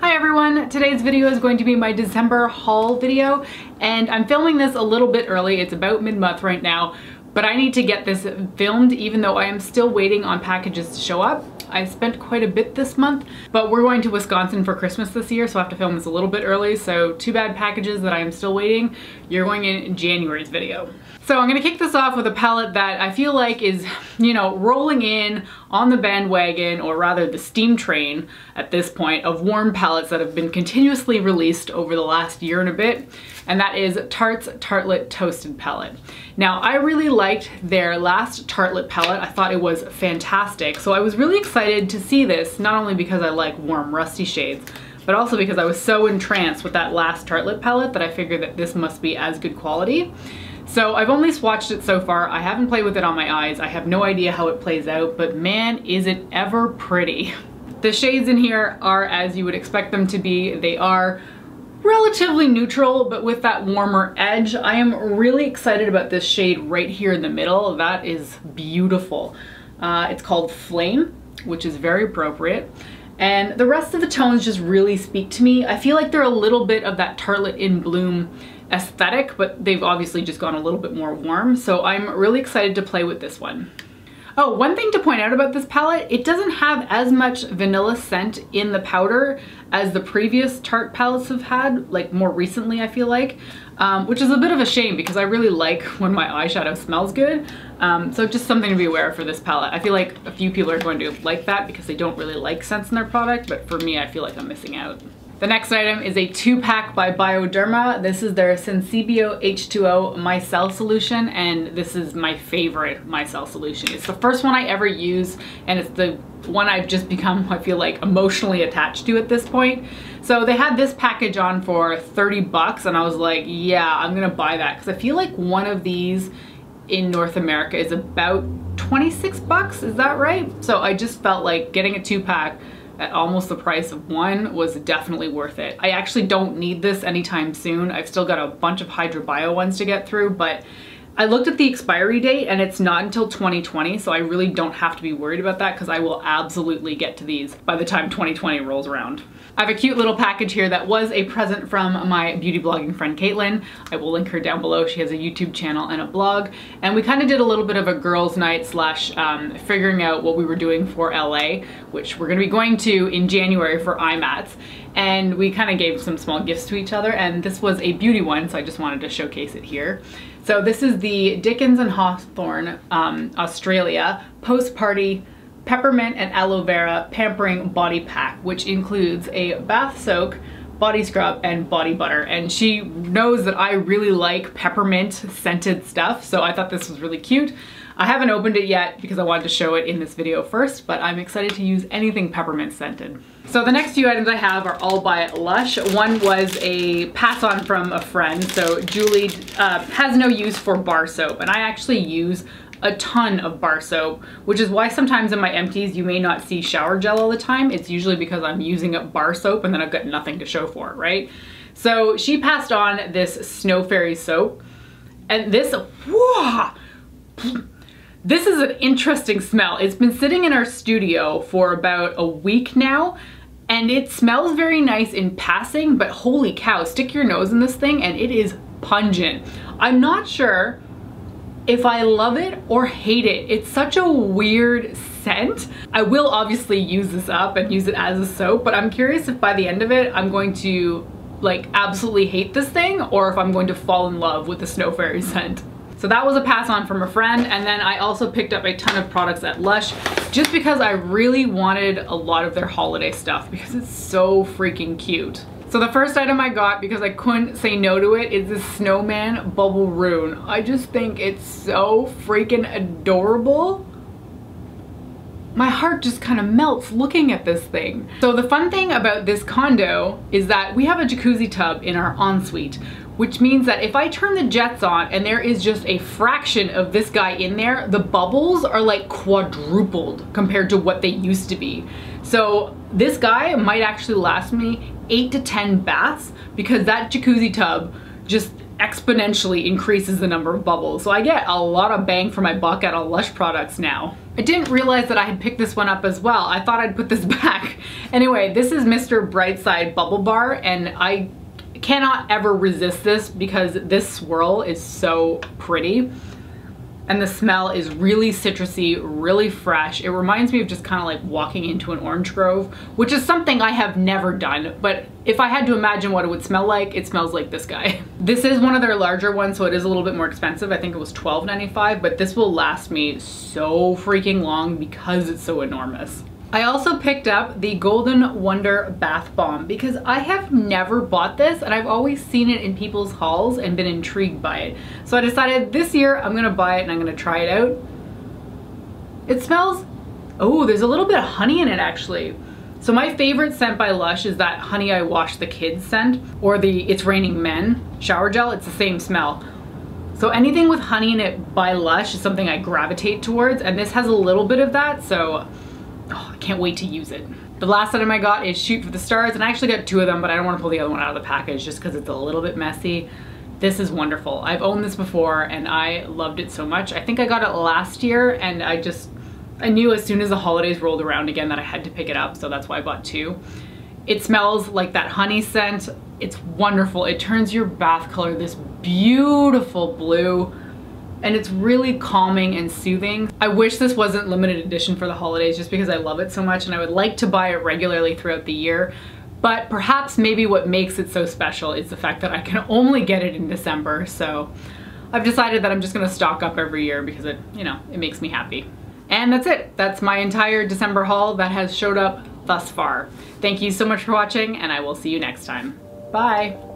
Hi everyone, today's video is going to be my December haul video, and I'm filming this a little bit early. It's about mid-month right now, but I need to get this filmed even though I am still waiting on packages to show up. I spent quite a bit this month, but we're going to Wisconsin for Christmas this year, so I have to film this a little bit early, so too bad packages that I am still waiting. You're going in January's video. So I'm gonna kick this off with a palette that I feel like is, you know, rolling in on the bandwagon, or rather the steam train at this point, of warm palettes that have been continuously released over the last year and a bit, and that is Tarte's Tartelette Toasted Palette. Now, I really liked their last Tartelette palette. I thought it was fantastic, so I was really excited to see this, not only because I like warm, rusty shades, but also because I was so entranced with that last Tartelette palette that I figured that this must be as good quality. So I've only swatched it so far. I haven't played with it on my eyes. I have no idea how it plays out, but man, is it ever pretty. The shades in here are as you would expect them to be. They are relatively neutral, but with that warmer edge. I am really excited about this shade right here in the middle. That is beautiful. It's called Flame, which is very appropriate. And the rest of the tones just really speak to me. I feel like they're a little bit of that Tartelette in Bloom aesthetic, but they've obviously just gone a little bit more warm. So I'm really excited to play with this one. Oh, one thing to point out about this palette, it doesn't have as much vanilla scent in the powder as the previous Tarte palettes have had, like more recently I feel like, which is a bit of a shame because I really like when my eyeshadow smells good. So just something to be aware of for this palette. I feel like a few people are going to like that because they don't really like scents in their product, but for me I feel like I'm missing out. The next item is a 2-pack by Bioderma. This is their Sensibio H2O Micelle Solution, and this is my favorite Micelle Solution. It's the first one I ever used, and it's the one I've just become, I feel like, emotionally attached to at this point. So they had this package on for 30 bucks, and I was like, yeah, I'm gonna buy that, because I feel like one of these in North America is about 26 bucks, is that right? So I just felt like getting a 2-pack at almost the price of one was definitely worth it. I actually don't need this anytime soon. I've still got a bunch of Hydra Bio ones to get through, but I looked at the expiry date and it's not until 2020, so I really don't have to be worried about that because I will absolutely get to these by the time 2020 rolls around. I have a cute little package here that was a present from my beauty blogging friend Caitlin. I will link her down below. She has a YouTube channel and a blog, and we kind of did a little bit of a girls' night slash figuring out what we were doing for LA, which we're gonna be going to in January for IMATS, and we kind of gave some small gifts to each other, and this was a beauty one, so I just wanted to showcase it here. So this is the Dickens and Hawthorne Australia Post-Party Peppermint and Aloe Vera Pampering Body Pack, which includes a bath soak, body scrub, and body butter. And she knows that I really like peppermint scented stuff, so I thought this was really cute. I haven't opened it yet because I wanted to show it in this video first, but I'm excited to use anything peppermint scented. So the next few items I have are all by Lush. One was a pass on from a friend. So Julie has no use for bar soap, and I actually use a ton of bar soap, which is why sometimes in my empties you may not see shower gel all the time. It's usually because I'm using up bar soap and then I've got nothing to show for it, right? So she passed on this Snow Fairy soap, and this, whoa, this is an interesting smell. It's been sitting in our studio for about a week now, and it smells very nice in passing, but holy cow, stick your nose in this thing and it is pungent. I'm not sure if I love it or hate it. It's such a weird scent. I will obviously use this up and use it as a soap, but I'm curious if by the end of it I'm going to like absolutely hate this thing, or if I'm going to fall in love with the Snow Fairy scent. So that was a pass on from a friend, and then I also picked up a ton of products at Lush just because I really wanted a lot of their holiday stuff because it's so freaking cute. So the first item I got, because I couldn't say no to it, is this Snowman Bubble Rune. I just think it's so freaking adorable. My heart just kind of melts looking at this thing. So the fun thing about this condo is that we have a jacuzzi tub in our ensuite, which means that if I turn the jets on and there is just a fraction of this guy in there, the bubbles are like quadrupled compared to what they used to be. So this guy might actually last me 8 to 10 baths because that jacuzzi tub just exponentially increases the number of bubbles. So I get a lot of bang for my buck out of Lush products now. I didn't realize that I had picked this one up as well. I thought I'd put this back. Anyway, this is Mr. Brightside Bubble Bar, and I cannot ever resist this because this swirl is so pretty. And the smell is really citrusy, really fresh. It reminds me of just kind of like walking into an orange grove, which is something I have never done. But if I had to imagine what it would smell like, it smells like this guy. This is one of their larger ones, so it is a little bit more expensive. I think it was $12.95, but this will last me so freaking long because it's so enormous. I also picked up the Golden Wonder Bath Bomb because I have never bought this and I've always seen it in people's hauls and been intrigued by it. So I decided this year I'm gonna buy it and I'm gonna try it out. It smells, oh, there's a little bit of honey in it actually. So my favorite scent by Lush is that Honey I Wash the Kids scent, or the It's Raining Men shower gel. It's the same smell. So anything with honey in it by Lush is something I gravitate towards, and this has a little bit of that, so oh, I can't wait to use it. The last item I got is Shoot for the Stars, and I actually got 2 of them, but I don't want to pull the other one out of the package just because it's a little bit messy. This is wonderful. I've owned this before and I loved it so much. I think I got it last year and I knew as soon as the holidays rolled around again that I had to pick it up, so that's why I bought 2. It smells like that honey scent. It's wonderful. It turns your bath color this beautiful blue, and it's really calming and soothing. I wish this wasn't limited edition for the holidays just because I love it so much and I would like to buy it regularly throughout the year. But perhaps maybe what makes it so special is the fact that I can only get it in December. So I've decided that I'm just gonna stock up every year because it, you know, it makes me happy. And that's it. That's my entire December haul that has showed up thus far. Thank you so much for watching and I will see you next time. Bye.